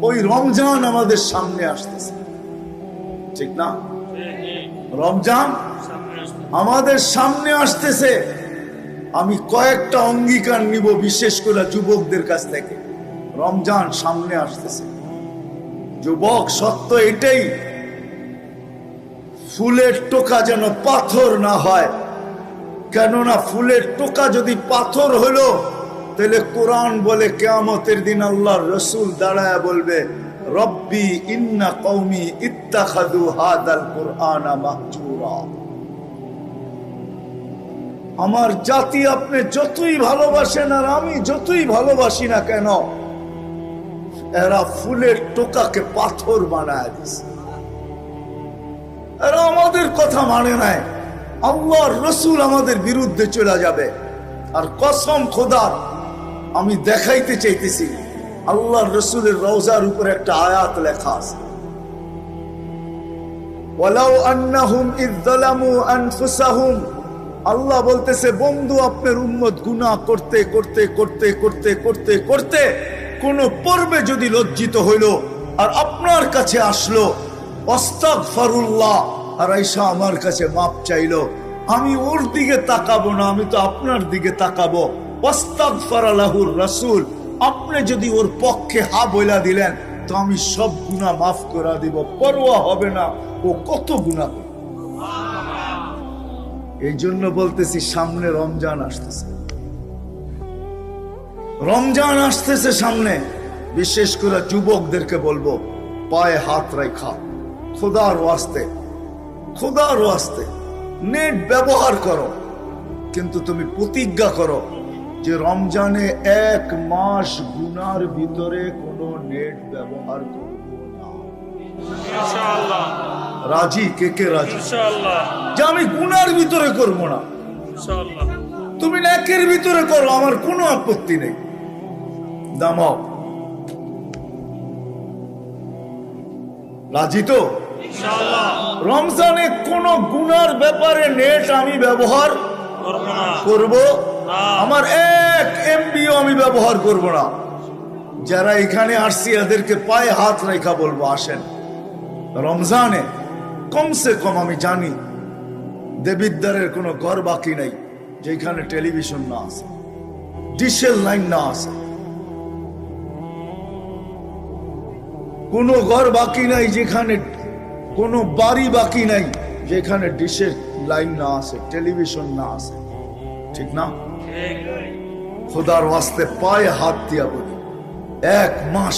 ওই রমজান আমাদের সামনে আসতেছে, ঠিক না? রমজান আমাদের সামনে আসতেছে। আমি কয়েকটা অঙ্গীকার নিব, বিশেষ করে যুবকদের কাছ থেকে। রমজান সামনে আসতেছে যুবক, সত্য এটাই, ফুলের টোকা যেন পাথর না হয়। কেননা ফুলের টোকা যদি পাথর হলো, তাহলে কোরআন বলে কিয়ামতের দিন আল্লাহর রাসূল দাঁড়ায় বলবে, রব্বি ইন্না কওমি ইত্তাখাযু হাদাল কুরআনা মাহজুরা। আমার জাতি আপনি যতই ভালোবাসেন আর আমি যতই ভালোবাসি না কেন, এরা ফুলের টোকাকে পাথর বানায় দিছে। এরা আমাদের কথা মানে নাই। আল্লাহর রাসূল আমাদের বিরুদ্ধে চলে যাবে। আর কসম খোদার, আমি দেখাইতে চাইতেছি, আল্লাহর রাসূলের রওজার উপর একটা আয়াত লেখা আছে, ওয়ালাউ আন্নাহুম ইয যালামু আনফুসাহুম। আল্লাহ বলতেছে, বন্ধু আপনার উম্মত গুনাহ করতে করতে করতে করতে করতে করতে কোন পর্বে যদি লজ্জিত হইল আর আপনার কাছে আসলো, আস্তাগফিরুল্লাহ, আর আয়েশা আমার কাছে মাপ চাইলো, আমি ওর দিকে তাকাবো না, আমি তো আপনার দিকে তাকাবো। আস্তাগফার লাহুর রাসূল, আপনি যদি ওর পক্ষে হা বইলা দিলেন তো আমি সব গুনাহ মাফ করে দিব, পরোয়া হবে না ও কত গুনাহ। এই জন্য বলতেছি, সামনে রমজান আসতেছে, রমজান আসতেছে সামনে। বিশেষ করে যুবকদেরকে বলবো, পায়ে হাত রাখা, খোদার ওয়াস্তে, খোদার ওয়াস্তে নেট ব্যবহার করো, কিন্তু তুমি প্রতিজ্ঞা করো যে রমজানে 1 মাস গুনার ভিতরে কোনো নেট ব্যবহার করবো না। ইনশাআল্লাহ রাজি? কে কে রাজি? ইনশাআল্লাহ যে আমি গুনার ভিতরে করব না। ইনশাআল্লাহ তুমি নেকের ভিতরে করো, আমার কোনো আপত্তি নেই। দামাও রাজি তো? ইনশাআল্লাহ রমজানে কোন গুনার ব্যাপারে নেট আমি ব্যবহার করব না। আমার 1 MB আমি ব্যবহার করব না। যারা এখানে আসছি এদেরকে পায়ে হাত রেখা বলবো, আসেন রমজানে কমসে কম, আমি জানি দেবিদ্বারের কোনো ঘর বাকি নাই যেখানে টেলিভিশন না আছে, ডিশের লাইন না আছে, কোনো ঘর বাকি নাই যেখানে, কোনো বাড়ি বাকি নাই যেখানে ডিশের লাইন না আছে, টেলিভিশন না আছে, ঠিক না? খোদার ওয়াস্তে পায়ে হাত দিয়া বলি, 1 মাস